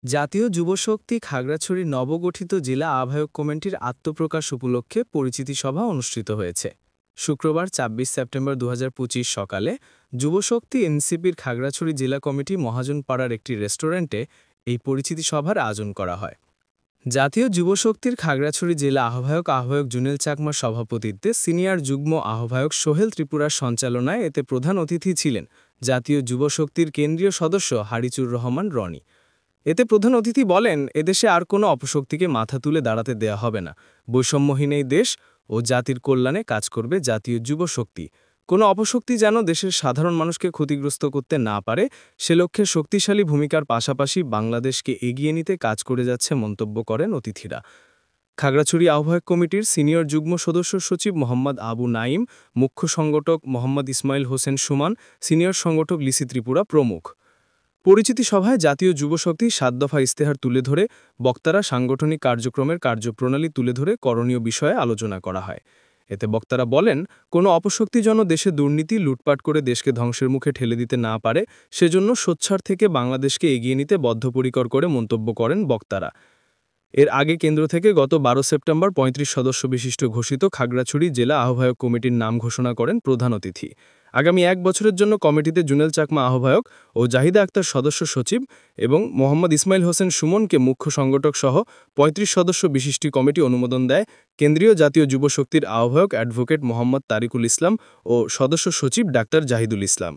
জাতীয় যুবশক্তি খাগড়াছড়ি নবগঠিত জেলা আহ্বায়ক কমিটির আত্মপ্রকাশ উপলক্ষে পরিচিতি সভা অনুষ্ঠিত হয়েছে। শুক্রবার ২৬ সেপ্টেম্বর ২০২৫ সকালে যুবশক্তি এনসিপির খাগড়াছড়ি জেলা কমিটি মহাজনপাড়ার একটি রেস্টুরেন্টে এই পরিচিতি সভার আয়োজন করা হয়। জাতীয় যুবশক্তির খাগড়াছড়ি জেলা আহ্বায়ক জুনেল চাকমার সভাপতিত্বে সিনিয়র যুগ্ম আহ্বায়ক সোহেল ত্রিপুরার সঞ্চালনায় এতে প্রধান অতিথি ছিলেন জাতীয় যুবশক্তির কেন্দ্রীয় সদস্য হারিচুর রহমান রনি। এতে প্রধান অতিথি বলেন, এদেশে আর কোনো অপশক্তিকে মাথা তুলে দাঁড়াতে দেয়া হবে না। বৈষম্যহীন এই দেশ ও জাতির কল্যাণে কাজ করবে জাতীয় যুবশক্তি। কোনো অপশক্তি যেন দেশের সাধারণ মানুষকে ক্ষতিগ্রস্ত করতে না পারে, সে লক্ষ্যে শক্তিশালী ভূমিকার পাশাপাশি বাংলাদেশকে এগিয়ে নিতে কাজ করে যাচ্ছে মন্তব্য করেন অতিথিরা। খাগড়াছড়ি আহ্বায়ক কমিটির সিনিয়র যুগ্ম সদস্য সচিব মোহাম্মদ আবু নাইম, মুখ্য সংগঠক মোহাম্মদ ইসমাইল হোসেন সুমন, সিনিয়র সংগঠক লিসি ত্রিপুরা প্রমুখ। পরিচিতি সভায় জাতীয় যুবশক্তি ৭ দফা ইস্তেহার তুলে ধরে বক্তারা সাংগঠনিক কার্যক্রমের কার্যপ্রণালী তুলে ধরে করণীয় বিষয়ে আলোচনা করা হয়। এতে বক্তারা বলেন, কোনো অপশক্তি যেন দেশে দুর্নীতি লুটপাট করে দেশকে ধ্বংসের মুখে ঠেলে দিতে না পারে, সেজন্য সোচ্চার থেকে বাংলাদেশকে এগিয়ে নিতে বদ্ধপরিকর করে মন্তব্য করেন বক্তারা। এর আগে কেন্দ্র থেকে গত ১২ সেপ্টেম্বর ৩৫ সদস্য বিশিষ্ট ঘোষিত খাগড়াছড়ি জেলা আহ্বায়ক কমিটির নাম ঘোষণা করেন প্রধান অতিথি। আগামী ১ বছরের জন্য কমিটিতে জুনেল চাকমা আহ্বায়ক ও জাহিদা আক্তার সদস্য সচিব এবং মোহাম্মদ ইসমাইল হোসেন সুমনকে মুখ্য সংগঠক সহ ৩৫ সদস্য বিশিষ্ট কমিটি অনুমোদন দেয়। কেন্দ্রীয় জাতীয় যুবশক্তির আহ্বায়ক অ্যাডভোকেট মোহাম্মদ তারিকুল ইসলাম ও সদস্য সচিব ডাক্তার জাহিদুল ইসলাম।